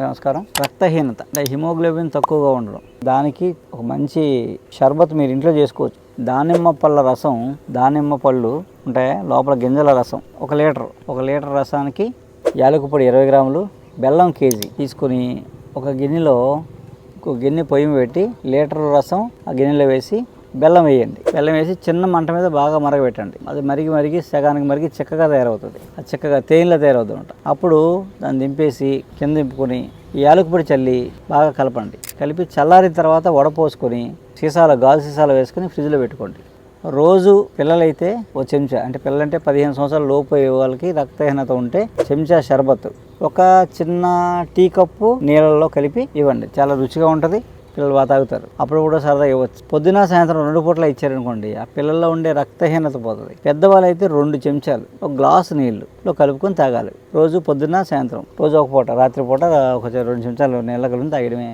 నమస్కారం. రక్తహీనత అంటే హిమోగ్లోబిన్ తక్కువగా ఉండడం, దానికి ఒక మంచి షర్బత్ మీరు ఇంట్లో చేసుకోవచ్చు. దానిమ్మ పళ్ళ రసం, దానిమ్మ పళ్ళు ఉంటాయి లోపల గింజల రసం 1 లీటర్ రసానికి యాలకుల పొడి 20 గ్రాములు, బెల్లం కేజీ తీసుకొని ఒక గిన్నెలో గిన్నె పొయ్యి పెట్టి లీటర్ రసం ఆ గిన్నెలో వేసి బెల్లం వేయండి. బెల్లం వేసి చిన్న మంట మీద బాగా మరగబెట్టండి. అది మరిగి సగానికి మరిగి చిక్కగా తయారవుతుంది. అది చిక్కగా తేనెలా తయారవుతుంది అనమాట. అప్పుడు దాన్ని దింపేసి కింద దింపుకొని యాలకుల పొడి చల్లి బాగా కలపండి. కలిపి చల్లారిన తర్వాత వడపోసుకొని గాజు సీసాలు వేసుకొని ఫ్రిడ్జ్లో పెట్టుకోండి. రోజు పిల్లలైతే ఓ చెంచా, అంటే పిల్లలంటే 15 సంవత్సరాల లోపు వాళ్ళకి రక్తహీనత ఉంటే చెంచా షర్బత్ ఒక చిన్న టీ కప్పు నీళ్ళల్లో కలిపి ఇవ్వండి. చాలా రుచిగా ఉంటుంది. పిల్లలు బాగా తాగుతారు. అప్పుడు కూడా సరదా ఇవ్వచ్చు. పొద్దున సాయంత్రం 2 పూటలు ఇచ్చారనుకోండి, ఆ పిల్లల్లో ఉండే రక్తహీనత పోతుంది. పెద్దవాళ్ళు అయితే 2 చెంచాలు ఒక గ్లాసు నీళ్ళలో కలుపుకొని తాగాలి. రోజు పొద్దున్న సాయంత్రం, రోజు ఒక పూట, రాత్రి పూట ఒక 2 చెంచాలు నీళ్ళ కలుపుకొని తాగడమే.